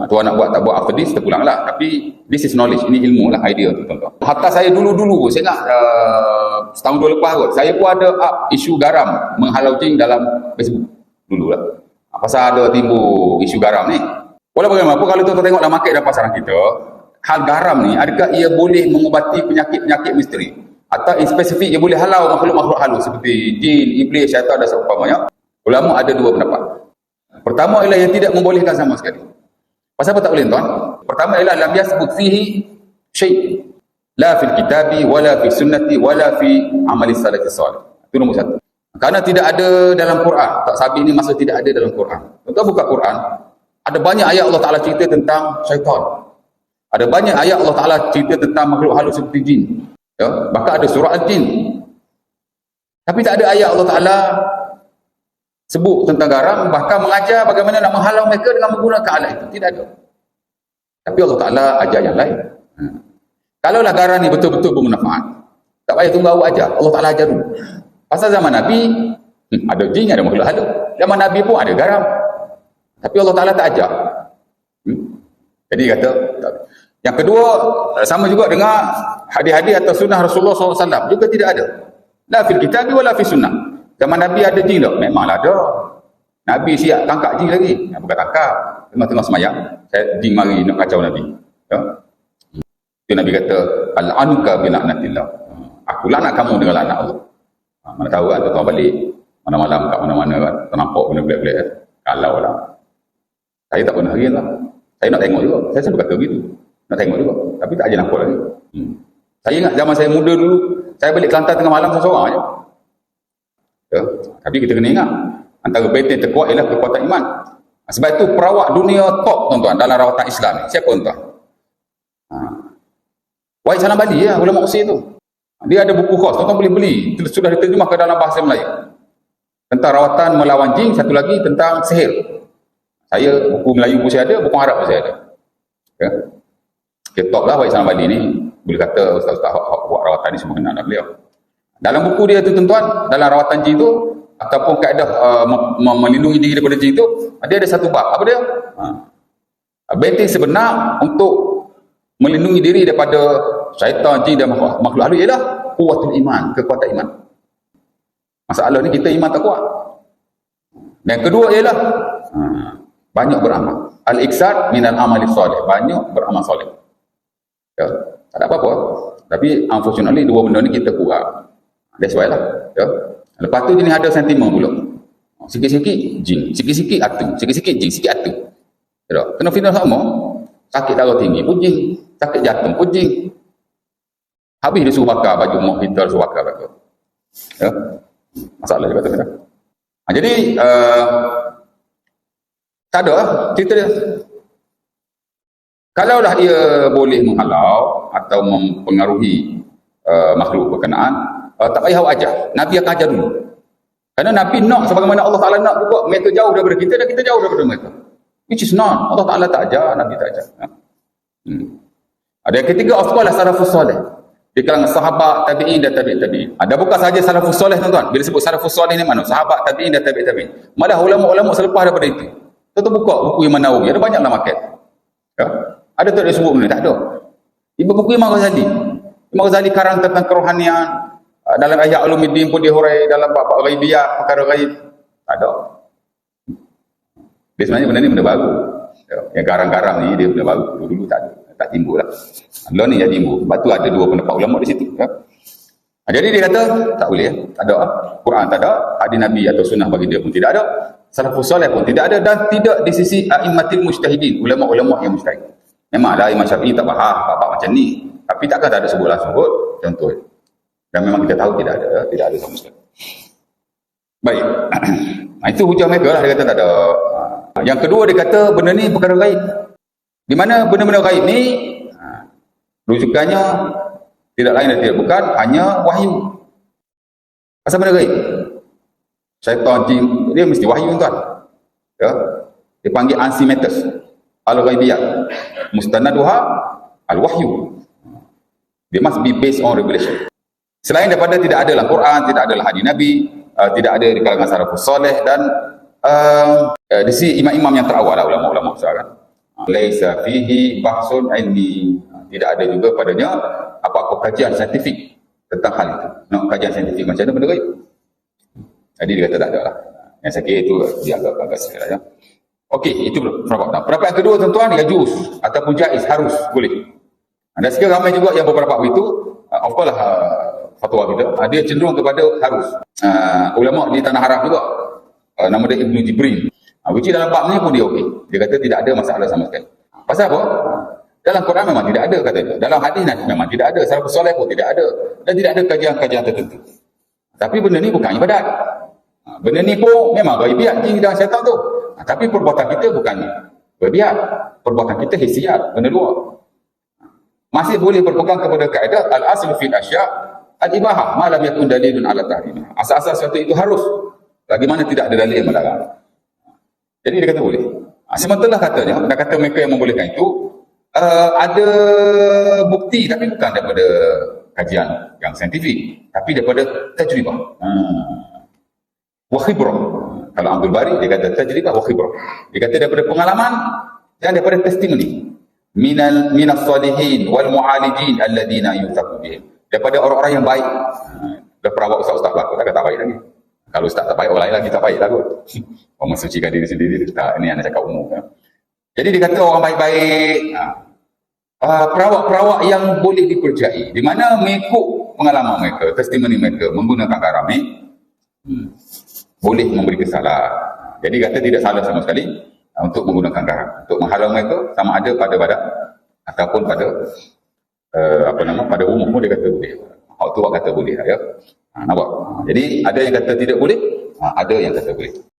Tuan nak buat tak buat after this, terpulanglah. Tapi this is knowledge, ini ilmu lah, idea tu tuan-tuan. Hatta saya dulu-dulu, saya ingat setahun dua lepas kot, saya pun ada up isu garam menghalau jin dalam Facebook dulu lah. Pasal ada timbul isu garam ni. Walau bagaimanapun, kalau tuan-tuan tengok dalam market dan pasaran kita, hal garam ni, adakah ia boleh mengubati penyakit-penyakit misteri? Atau in spesifik ia boleh halau makhluk-makhluk halus seperti jin, iblis, syaitan dan seumpamanya? Ulama ada dua pendapat. Pertama ialah yang tidak membolehkan sama sekali. Pasal apa tak boleh tuan? Pertama ialah lam yasbut fihi syai' la fil kitabi wala fi sunnati wala fi amali salafis salih. Itu nombor satu. Kerana tidak ada dalam Quran. Tak sabit ni maksud tidak ada dalam Quran. Tuan buka Quran, ada banyak ayat Allah Taala cerita tentang syaitan. Ada banyak ayat Allah Taala cerita tentang makhluk halus seperti jin. Ya, bahkan ada surah Al-Jin. Tapi tak ada ayat Allah Taala sebut tentang garam, bahkan mengajar bagaimana nak menghalau mereka dengan menggunakan alat itu. Tidak ada. Tapi Allah Ta'ala ajar yang lain. Kalaulah garam ni betul-betul bermanfaat, tak payah tunggu awak ajar. Allah Ta'ala ajar dulu. Pasal zaman Nabi, ada jin, ada makhluk halus. Zaman Nabi pun ada garam. Tapi Allah Ta'ala tak ajar. Jadi kata, yang kedua, sama juga dengan hadis-hadis atau sunnah Rasulullah SAW. Juga tidak ada. La fil kitabi wala fi sunnah. Zaman Nabi ada jin tak? Memanglah ada. Nabi siap tangkap jin lagi. Bukan tangkap. Tengah-tengah semayang, jin mari nak kacau Nabi. Ya? Itu Nabi kata, Al-anuka bina'natillah. Aku laknat kamu dengan laknat Allah. Mana tahu kan, tuan balik. Malam-malam kat mana-mana kan. Ternampak benda belik-belik kan. Kalau lah. Saya tak pernah hari lah. Saya nak tengok juga. Saya selalu kata begitu. Nak tengok juga. Tapi tak aja nampak lagi. Saya ingat zaman saya muda dulu, saya balik Kelantan tengah malam seorang je. Ya, tapi kita kena ingat antara benteng terkuat ialah kekuatan iman. Sebab itu perawat dunia top tuan-tuan dalam rawatan Islam ni. Siapa tuan-tuan? Wahid Salam Bali ya, ulama Usir tu. Dia ada buku khas, tuan-tuan boleh beli. Sudah diterjemahkan dalam bahasa Melayu. Tentang rawatan melawan jin, satu lagi tentang sihir. Saya buku Melayu pun saya ada, buku Arab pun saya ada. Ya. Okay, top lah Wahid Salam Bali ni. Boleh kata ustaz-ustaz buat rawatan ni semua kenal beliau. Dalam buku dia tu tuan-tuan, dalam rawatan jin tu ataupun kaedah melindungi diri daripada jin tu, dia ada satu bab. Apa dia? Benteng sebenar untuk melindungi diri daripada syaitan, jin dan makhluk halus ialah kuatul iman, kekuatan iman. Masalah ni kita iman tak kuat. Dan kedua ialah banyak beramal. Al-iksar minal amali soleh, banyak beramal soleh. Ya, tak ada apa-apa. Tapi unfortunately dua benda ni kita kurang. That's why lah. Ya. Lepas tu jenis ada sentimen pula. Sikit-sikit jin, sikit-sikit atu, sikit-sikit jin, sikit atu. Ya. Kena final sama. Sakit darah tinggi pun jin, sakit jantung pun jin. Habis dia suruh bakar baju mak kita, suruh bakar baju. Ya. Masalah juga tu. Jadi tak ada lah cerita dia. Kalaulah ia boleh menghalau atau mempengaruhi makhluk berkenaan, tak payah awak ajar. Nabi akan ajar dulu. Kerana Nabi nak sebagaimana Allah Ta'ala nak juga mereka jauh daripada kita dan kita jauh daripada mereka. Which is not. Allah Ta'ala tak ajar, Nabi tak ajar. Ada yang ketiga, of course lah salafus soleh. Di kalangan sahabat, tabi'in dan tabi'in. Ada bukan sahaja salafus soleh tuan-tuan. Bila sebut salafus soleh ni mana? Sahabat, tabi'in dan tabi'in. Malah ulama-ulama selepas daripada itu. Tuan-tuan buka buku Imam Nawawi. Ada banyaklah market. Ya? Ada tak dia sebut benda? Tak ada. Ibu buku Imam Ghazali. Imam Ghazali karang tentang kerohanian. Dalam ayat Ulumuddin pun dihurai dalam bab ghaibiyah, perkara ghaib. Tak ada. Dia sebenarnya benda ni benda baru. Yang garang-garang ni dia benda baru. Dulu tak ada. Tak timbul lah. Lalu ni jadi timbul. Sebab tu ada dua pendapat ulama di situ. Ya. Jadi dia kata, tak boleh. Tak ada. Quran tak ada. Hadis Nabi atau sunnah bagi dia pun tidak ada. Salafus soleh pun tidak ada. Dan tidak di sisi a'immatil mujtahidin. Ulama-ulama yang mujtahid. Memanglah Imam Syafi'i tak faham apa macam ni. Tapi takkan tak ada sebut langsung kot. Contoh. Dan memang kita tahu tidak ada sama sekali. Baik. Itu hujah mereka lah. Dia kata tak ada. Yang kedua dia kata benda ni perkara gaib. Di mana benda-benda gaib ni rujukannya tidak lain dan tidak bukan hanya wahyu. Pasal benda gaib. Syaitan, jin, dia mesti wahyu tuan. Ya. Dia panggil ansimetus. Al-ghaibiyat. Mustanaduha al-wahyu. They must be based on revelation. Selain daripada tidak ada dalam Quran, tidak ada dalam hadis Nabi, tidak ada di kalangan salafus soleh dan di sisi imam-imam yang terawal lah ulama-ulama besar kan. Laisa fihi bahsun ilmi. Tidak ada juga padanya apa-apa kajian saintifik tentang hal itu. Nak kajian saintifik macam mana benda gaib? Jadi dia kata tak ada lah. Yang saya kira itu dianggap agak salah ya. Okey, itu pendapat. Pendapat yang kedua tuan-tuan, yajuz ataupun jaiz, harus, boleh. Dan sekarang ramai juga yang beberapa itu, of course lah fatwa kita, dia cenderung kepada harus. Ulama di tanah Arab juga, nama dia Ibnu Jibrin. Which dalam bab ni pun dia okey. Dia kata tidak ada masalah sama sekali. Pasal apa? Dalam Quran memang tidak ada kata dia. Dalam hadis memang tidak ada. Salafus soleh pun tidak ada. Dan tidak ada kajian-kajian tertentu. Tapi benda ni bukan ibadat. Benda ni pun memang gaibiat jin dan syaitan tu. Tapi perbuatan kita bukan gaibiat. Perbuatan kita hisiat, benda luar. Masih boleh berpegang kepada kaedah al-aslu fil asya' al-ibahah ma lam yakun dalilun ala tahrimah. Asal-asal sesuatu itu harus. Bagaimana tidak ada dalil yang melarang. Jadi dia kata boleh. Sementara katanya, dah kata mereka yang membolehkan itu, ada bukti tapi bukan daripada kajian yang saintifik, tapi daripada tajribah. Wa khibrah. Kalau Abdul Bari dia kata tajribah wa khibrah. Dia kata daripada pengalaman dan daripada testimoni. Minas salihin wal mu'alijin alladhina yutaqu bihim. Daripada orang-orang yang baik. Dah perawat ustaz-ustaz belakang tak baik lagi. Kalau ustaz tak baik, orang lain lagi tak baik lah kot. Orang mensucikan diri sendiri. Tak, ini anak cakap umum. Ya. Jadi dia kata orang baik-baik. Perawak-perawak yang boleh dipercayai. Di mana mengikut pengalaman mereka, testimoni mereka, menggunakan garam ni, boleh memberi kesalahan. Jadi kata tidak salah sama sekali untuk menggunakan garam. Untuk menghalau mereka, sama ada pada badan ataupun pada pada umum pun dia kata boleh. Hak tu kata boleh lah ya. Nampak? Jadi ada yang kata tidak boleh, ada yang kata boleh.